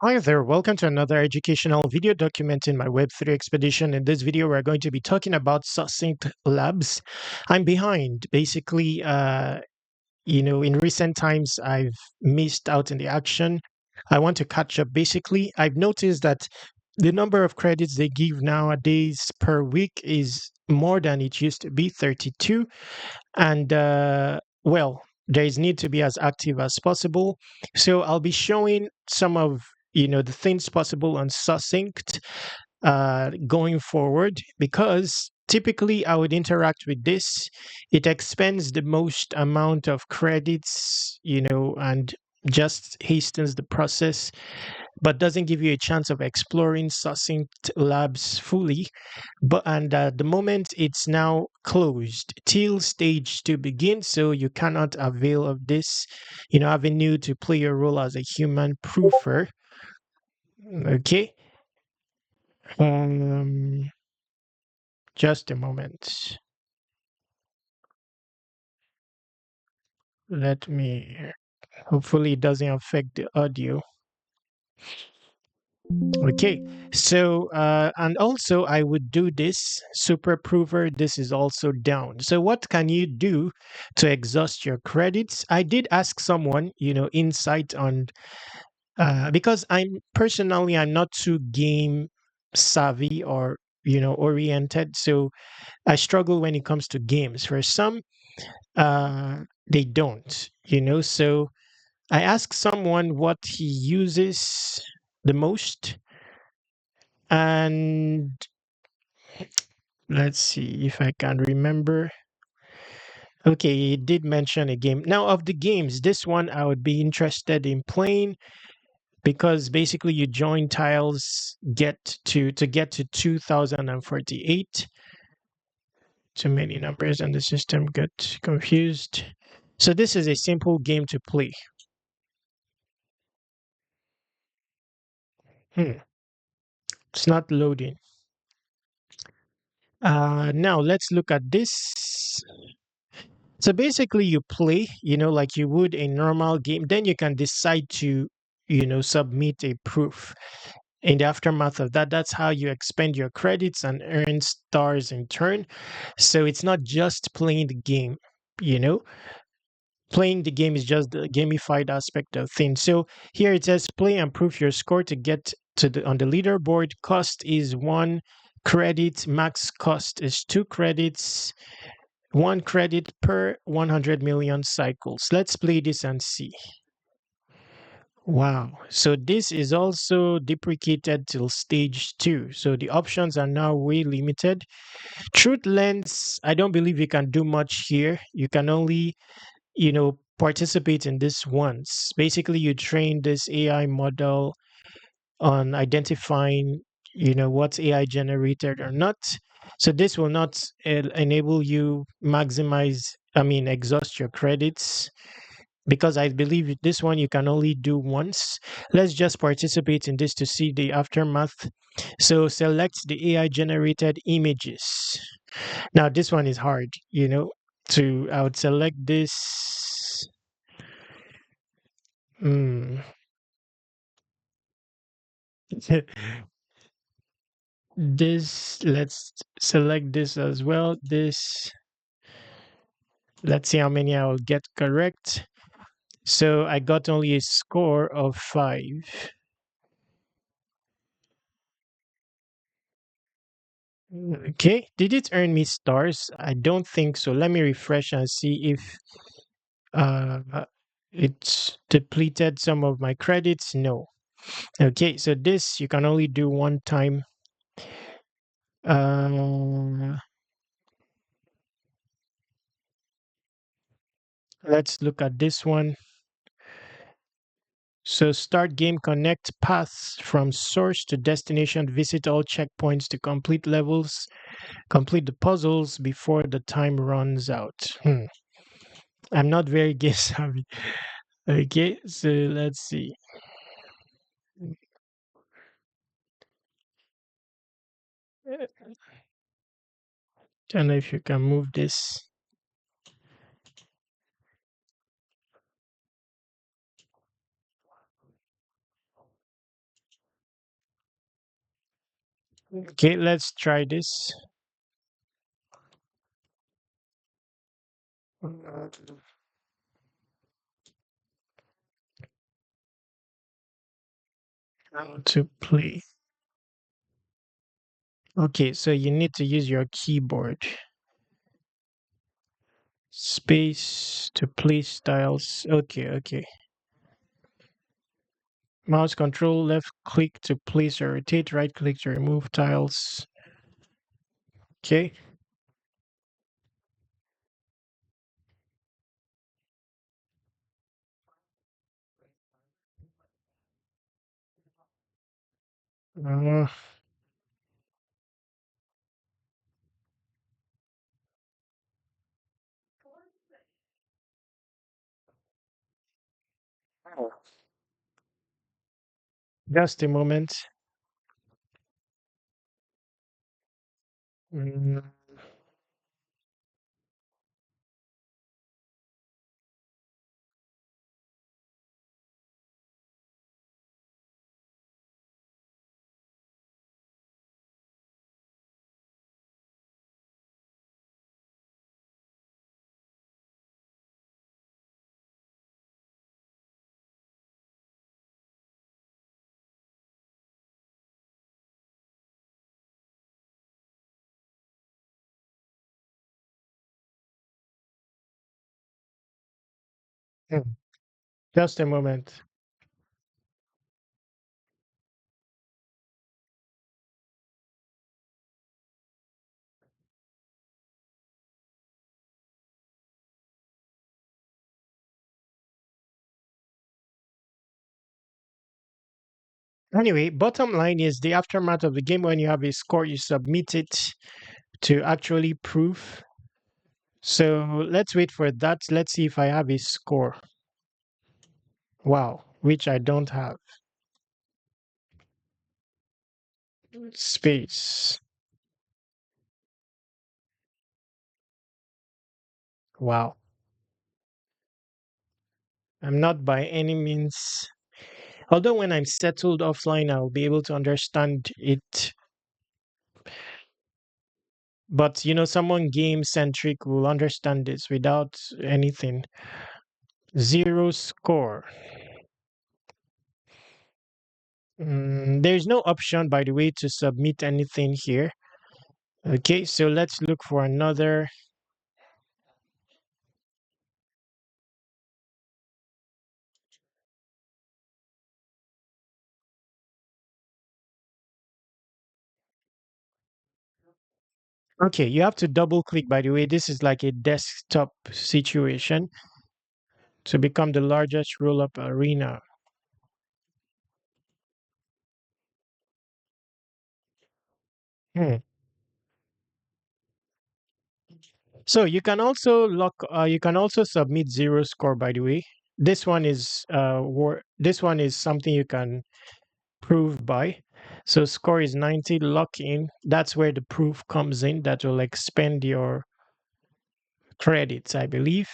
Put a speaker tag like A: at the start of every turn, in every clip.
A: Hi there, welcome to another educational video documenting my Web3 expedition. In this video, we're going to be talking about Succinct Labs. I'm behind. Basically, in recent times, I've missed out in the action. I want to catch up. Basically, I've noticed that the number of credits they give nowadays per week is more than it used to be, 32. And there is need to be as active as possible. So I'll be showing some of the things possible on Succinct going forward, because typically I would interact with this. It expends the most amount of credits, and just hastens the process, but doesn't give you a chance of exploring Succinct Labs fully. But and at the moment it's now closed till stage 2 begins, so you cannot avail of this, avenue to play your role as a human proofer. Okay. Um, just a moment. Let me. Hopefully, it doesn't affect the audio. Okay, so and also I would do this super prover. This is also down. So what can you do to exhaust your credits? I did ask someone, insight on because I'm not too game savvy or oriented. So I struggle when it comes to games. For some, they don't. So I asked someone what he uses the most, and let's see if I can remember. Okay, he did mention a game. Now, of the games, this one I would be interested in playing, because basically you join tiles get to 2048. Too many numbers and the system got confused. So this is a simple game to play. Hmm, it's not loading. Now let's look at this. So basically, you play, like you would a normal game. Then you can decide to, submit a proof. In the aftermath of that, that's how you expend your credits and earn stars in turn. So it's not just playing the game, you know. Playing the game is just the gamified aspect of things. So here it says play and prove your score to get to the on the leaderboard. Cost is 1 credit. Max cost is 2 credits. 1 credit per 100 million cycles. Let's play this and see. Wow. So this is also deprecated till stage 2. So the options are now way limited. Truth lens, I don't believe you can do much here. You can only, participate in this once. Basically, you train this AI model on identifying, what's AI generated or not. So this will not enable you exhaust your credits, because I believe this one you can only do once. Let's just participate in this to see the aftermath. So select the AI generated images. Now this one is hard, I would select this. Hmm. This, let's select this as well. This, let's see how many I'll get correct. So I got only a score of 5. Okay, did it earn me stars? I don't think so. Let me refresh and see if uh it depleted some of my credits. No. Okay, so this you can only do one time. Uh, let's look at this one. So start game, connect paths from source to destination, visit all checkpoints to complete levels, complete the puzzles before the time runs out. I'm not very game savvy. Okay, so let's see. Don't know if you can move this. Okay, let's try this. How to play. Okay, so you need to use your keyboard. Space to place tiles. Okay, okay. Mouse control, left click to place or rotate, right click to remove tiles. Okay. Uh, just a moment. Mm, mm, just a moment. Anyway, bottom line is the aftermath of the game. When you have a score, you submit it to actually prove. So let's wait for that. Let's see if I have a score. Wow, which I don't have. Space. Wow. I'm not by any means. Although when I'm settled offline, I'll be able to understand it. But someone game centric will understand this without anything. Zero score. There's no option, by the way, to submit anything here. Okay, so let's look for another. Okay, you have to double click, by the way. This is like a desktop situation to become the largest roll up arena. Hmm. So you can also submit zero score, by the way. This one is something you can prove by. So score is 90, lock in. That's where the proof comes in that will expend your credits, I believe.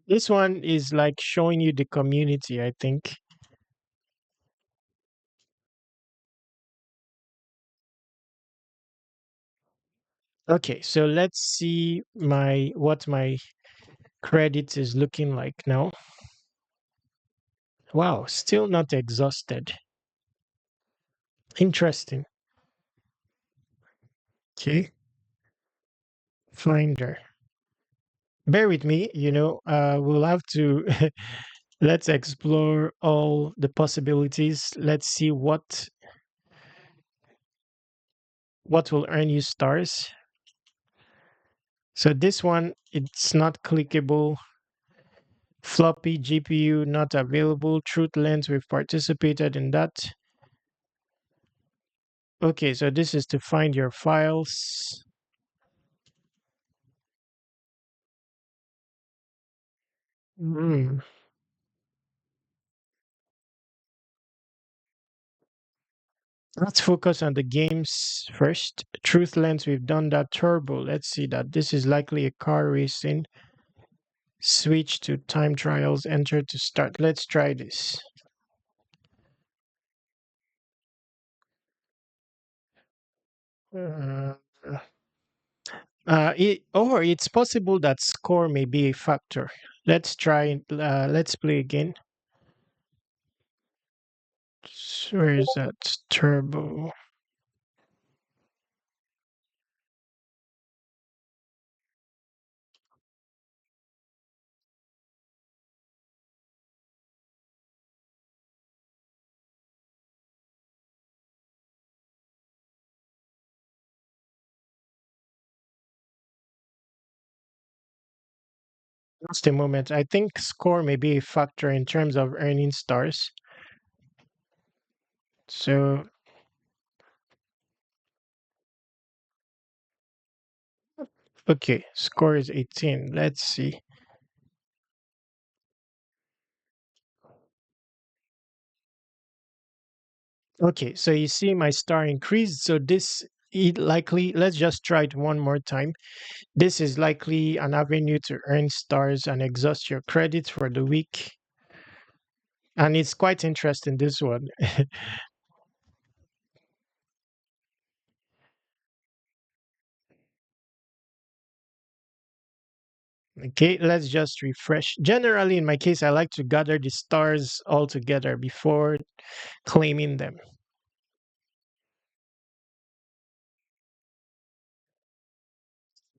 A: This one is like showing you the community, I think. Okay, so let's see what my credit is looking like now. Wow, still not exhausted. Interesting. Okay, Finder. Bear with me, we'll have to let's explore all the possibilities. Let's see what will earn you stars. So this one, it's not clickable. Floppy GPU not available. Truth lens, we've participated in that. Okay, so this is to find your files. Hmm. Let's focus on the games first. Truth lens, we've done that. Turbo, let's see that. This is likely a car racing. Switch to time trials, enter to start. Let's try this. Uh, or it's possible that score may be a factor. Let's try. Let's play again. Where is that turbo? Just a moment. I think score may be a factor in terms of earning stars. So, okay, score is 18. Let's see. Okay, so you see my star increased. So this it likely, let's just try it one more time. This is likely an avenue to earn stars and exhaust your credits for the week. And it's quite interesting, this one. Okay, let's just refresh. Generally, in my case, I like to gather the stars all together before claiming them.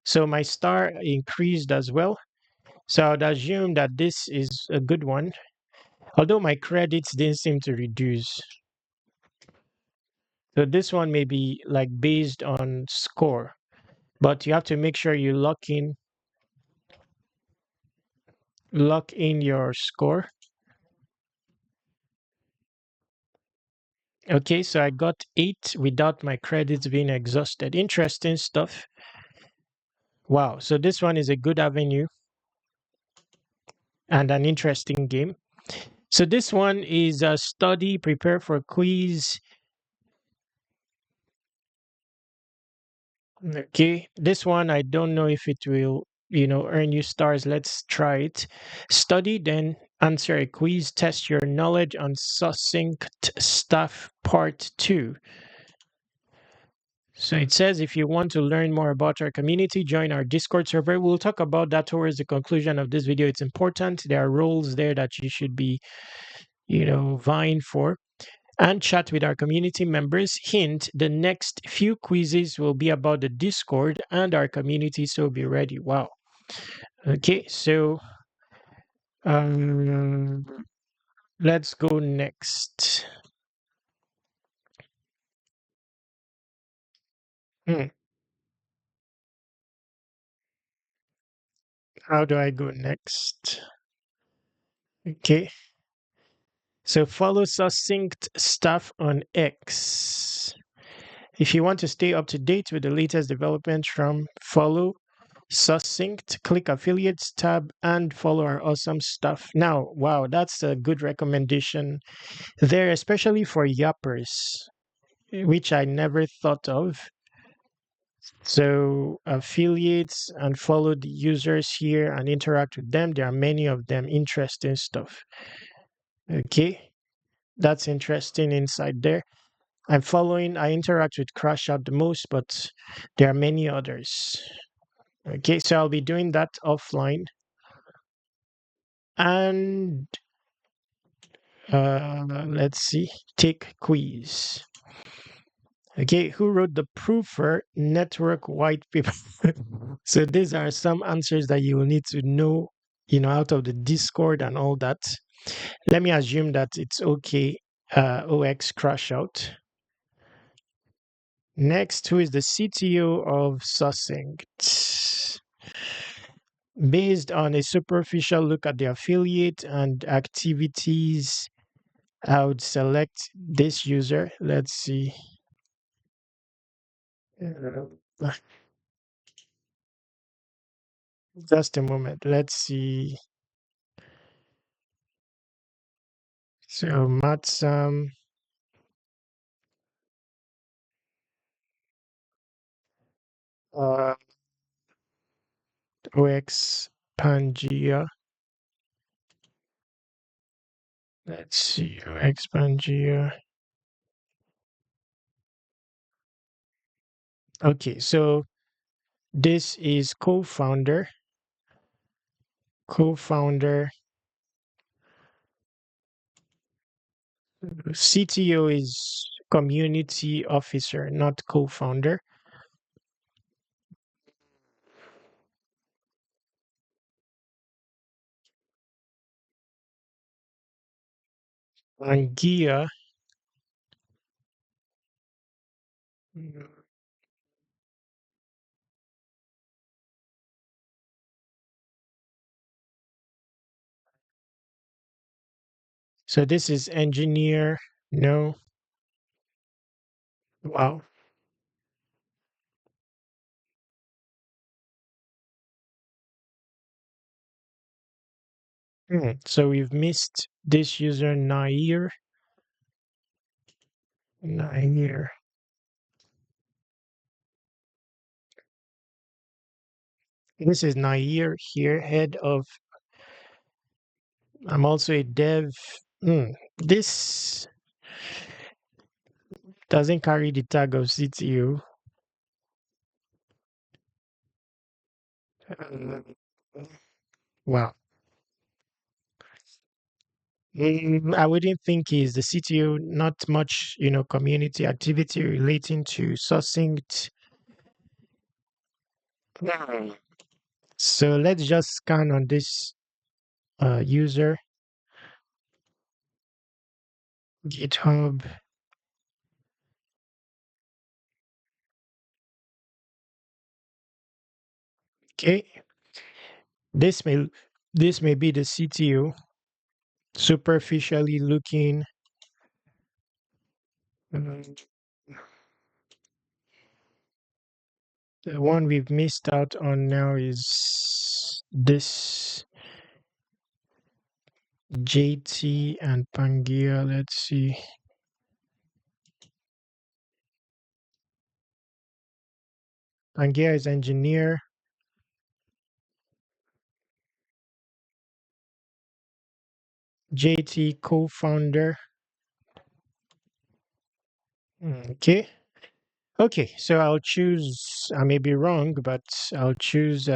A: So my star increased as well. So I'd assume that this is a good one, although my credits didn't seem to reduce. So this one may be like based on score, but you have to make sure you lock in your score. Okay, so I got 8 without my credits being exhausted. Interesting stuff. Wow, so this one is a good avenue and an interesting game. So this one is a study, prepare for quiz. Okay, this one I don't know if it will, earn you stars. Let's try it. Study, then answer a quiz, test your knowledge on Succinct Stuff Part 2. So it says if you want to learn more about our community, join our Discord server. We'll talk about that towards the conclusion of this video. It's important. There are roles there that you should be, vying for. And chat with our community members. Hint, the next few quizzes will be about the Discord and our community, so be ready. Wow. Okay, so um, let's go next. Hmm, how do I go next? Okay, so follow Succinct Stuff on X. If you want to stay up to date with the latest developments from Follow Succinct, click Affiliates tab and follow our awesome stuff. Now, wow, that's a good recommendation there, especially for yappers, which I never thought of. So, affiliates and follow the users here and interact with them. There are many of them. Interesting stuff. Okay, that's interesting inside there. I interact with Crash Out the most, but there are many others. Okay, so I'll be doing that offline. And let's see, take quiz. Okay, who wrote the proofer network white paper? So these are some answers that you will need to know, out of the Discord and all that. Let me assume that it's okay. OX crash out. Next, who is the CTO of Succinct? Based on a superficial look at the affiliate and activities, I would select this user. Let's see. Uh, Just a moment. Let's see. So Matsam, uh, OX. Pangea. Let's see, UX Pangea. Okay, so this is co-founder. CTO is community officer, not co-founder. And Gia, so this is engineer. No. Wow. So we've missed this user Nair. Nair. This is Nair here, head of. I'm also a dev. This doesn't carry the tag of CTO. Uh, Wow. I wouldn't think he's the CTO. Not much, community activity relating to Succinct. Hmm. So let's just scan on this user GitHub. Okay, this may this may be the CTO. Superficially looking. uh, the one we've missed out on now is this JT and Pangaea. Let's see. Pangaea is engineer. JT co-founder. Okay. Okay, so I'll choose, I may be wrong, but I'll choose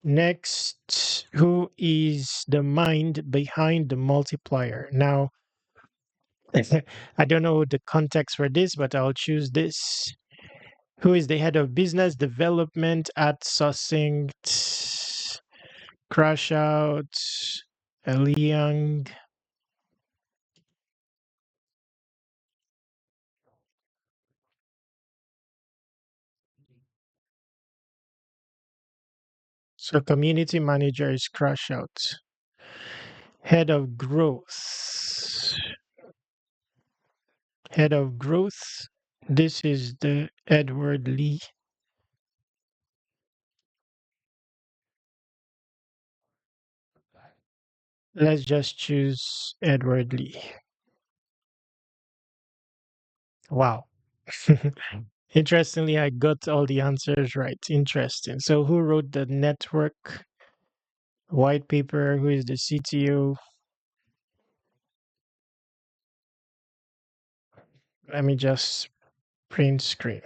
A: next, who is the mind behind the multiplier. Now, I don't know the context for this, but I'll choose this. Who is the head of business development at Succinct? Crash out, Eliang. So community manager is Crash out. Head of growth. Head of growth. This is the Edward Lee. Let's just choose Edward Lee. Wow. Interestingly, I got all the answers right. Interesting. So, who wrote the network white paper? Who is the CTO? Let me just print screen.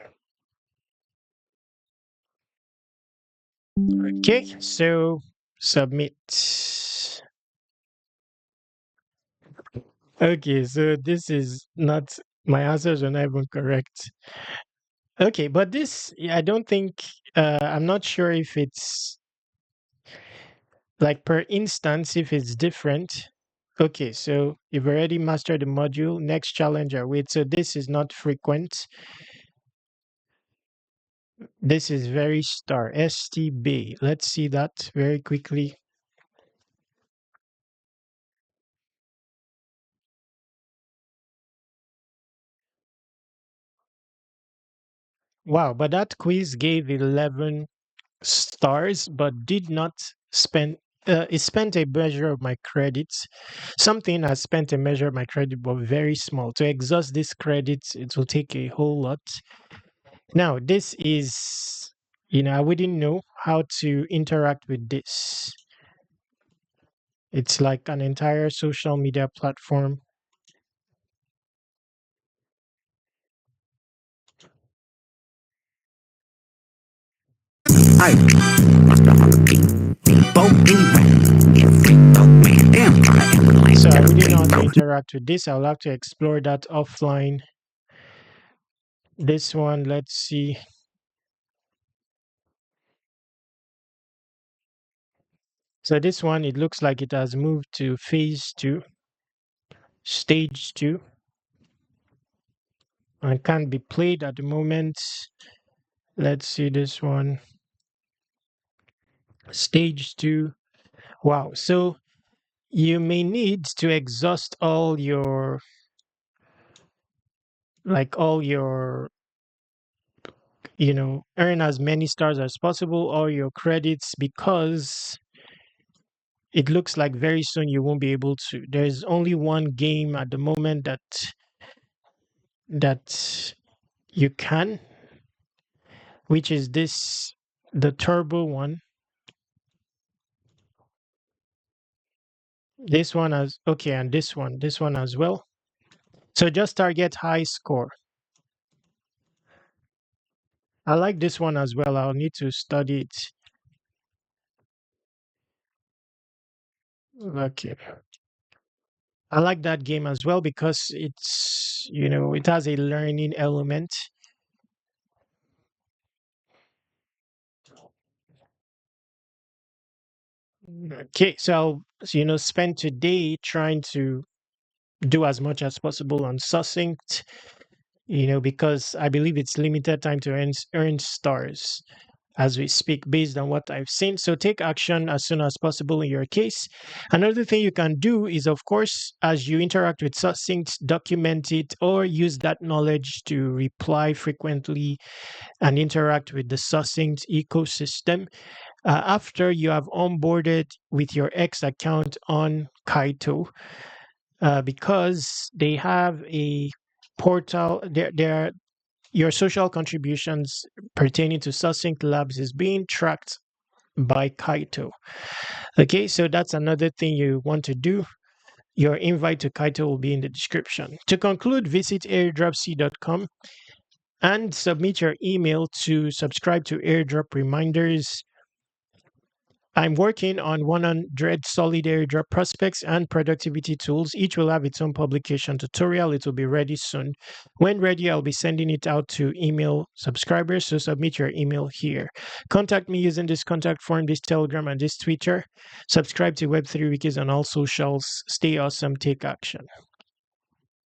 A: Okay, so submit. Okay, so this is not, my answers are not even correct. Okay, but this, yeah, I don't think, I'm not sure if it's like per instance, if it's different. Okay, so you've already mastered the module. Next challenge wait. So this is not frequent. This is very star. STB. Let's see that very quickly. Wow, but that quiz gave 11 stars, but did not spend. It spent a measure of my credits. Something has spent a measure of my credit, but very small. To exhaust this credit, it will take a whole lot. Now, this is I wouldn't know how to interact with this. It's like an entire social media platform.
B: I must have on the people anyway. Every dog man, damn, I am like
A: So I
B: that
A: wouldn't know how to
B: way.
A: interact with this. I'll have to explore that offline. This one, let's see. So this one, it looks like it has moved to phase 2, stage 2, and can't be played at the moment. Let's see this one, stage 2. Wow. So you may need to exhaust all your, earn as many stars as possible, all your credits, because it looks like very soon you won't be able to. There's only one game at the moment that you can, which is the turbo one. This one as okay, and this one as well. So just target high score. I like this one as well. I'll need to study it. Okay. I like that game as well because it has a learning element. Okay, so I'll spend today trying to do as much as possible on Succinct, because I believe it's limited time to earn stars as we speak based on what I've seen. So take action as soon as possible in your case. Another thing you can do is, of course, as you interact with Succinct, document it or use that knowledge to reply frequently and interact with the Succinct ecosystem. After you have onboarded with your X account on Kaito, because they have a portal, your social contributions pertaining to Succinct Labs is being tracked by Kaito. Okay, so that's another thing you want to do. Your invite to Kaito will be in the description. To conclude, visit airdropc.com and submit your email to subscribe to airdrop reminders. I'm working on 100 solid airdrop prospects and productivity tools. Each will have its own publication tutorial. It will be ready soon. When ready, I'll be sending it out to email subscribers. So submit your email here. Contact me using this contact form, this Telegram, and this Twitter. Subscribe to Web3 Wikis on all socials. Stay awesome. Take action.